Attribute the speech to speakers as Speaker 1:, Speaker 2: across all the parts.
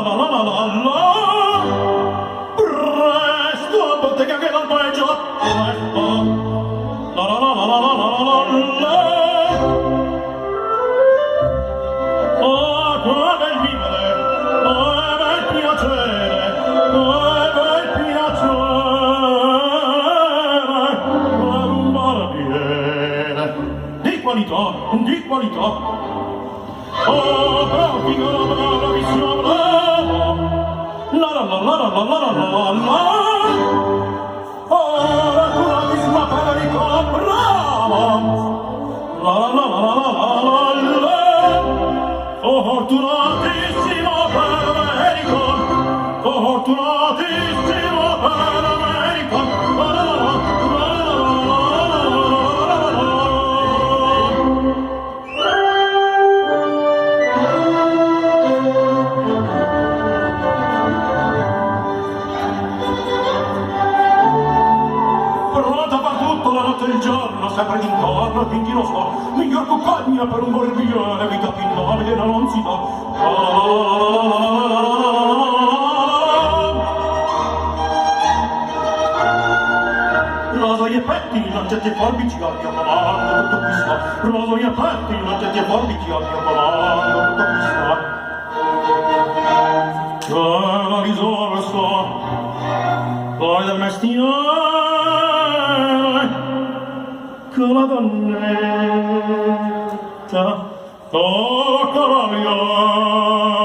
Speaker 1: la la la la la. Presto, bottega che l'alba è già presto. La la la la la la la la la. Oh, che bel vivere, oh, che bel piacere, oh, che bel piacere, per un barbiere. Di qualità, di qualità. Oh, bravo, figaro, bravissimo, bravo. La la la la la la la la la. Oh, bravissima, Federico, bravo. La la la la la la la la. Oh, fortunatissimo Federico, oh, fortunatissimo Federico. La la la la la la la la. Pronta per tutto la notte e il giorno, sempre d'intorno, quindi lo so, miglior compagna per un barbiere, vita più nobile non si dà. Rosa e pettini, lancette e forbici, abbia comando, tutto qui sta. Rosa e pettini, lancette e forbici, abbia comando, tutto qui sta. C'è la risorsa, poi del mestiere, che la donnetta tocca la migliore,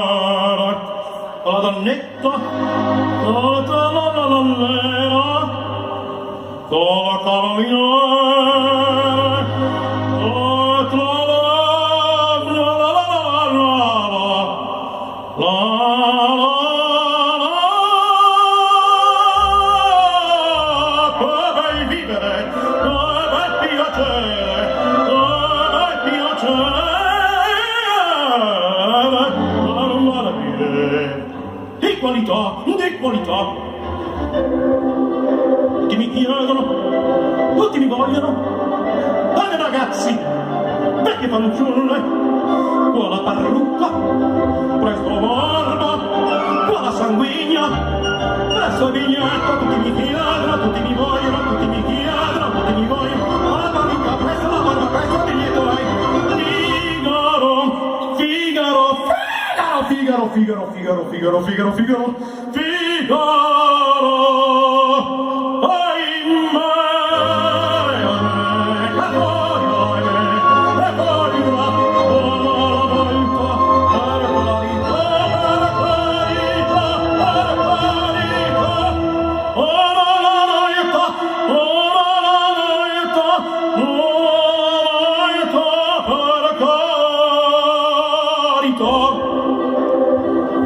Speaker 1: la donnetta tocca la lallera, tocca la migliore, tocca la di qualità. Tutti mi chiedono, tutti mi vogliono. Dai ragazzi, vecchie fanciulle, con la parrucca, presto barba, con la sanguigna, presto vignetta, tutti mi chiedono, tutti mi vogliono, tutti mi chiedono, tutti mi vogliono. La parrucca, presto la barba, presto vignetta, Figaro, Figaro, Figaro, Figaro, Figaro, Figaro, Figaro, ahimè,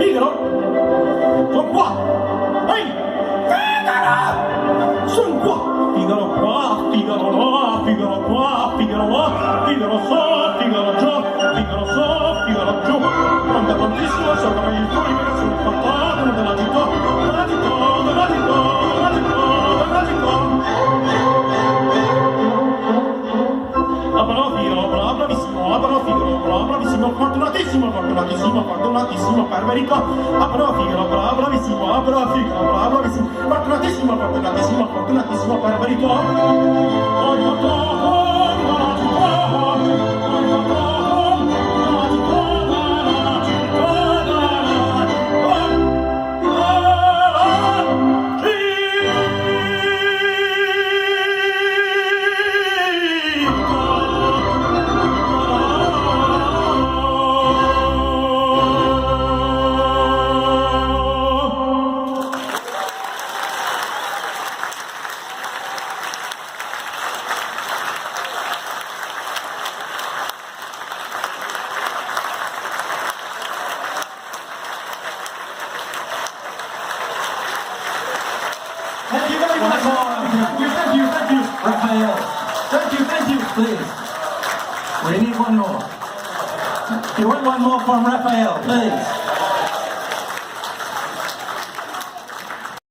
Speaker 1: Figaro, sono qua! Ehi! Figaro! Sono qua! Figaro qua, Figaro là, Figaro qua, Figaro là, Figaro so, Figaro giù, Figaro so, Figaro giù. Pronta, prontissima, sopra gli studi, perché sono fattato della città, della città, della città, della città, della città. Ah, però Figaro, bravissimo, fortunatissimo, per verità. Ah, però Figaro, bravissimo, fortunatissimo, per verità.
Speaker 2: Thank you very much. Thank you, Raphael. Thank you, please. We need one more. You want one more from Raphael, please.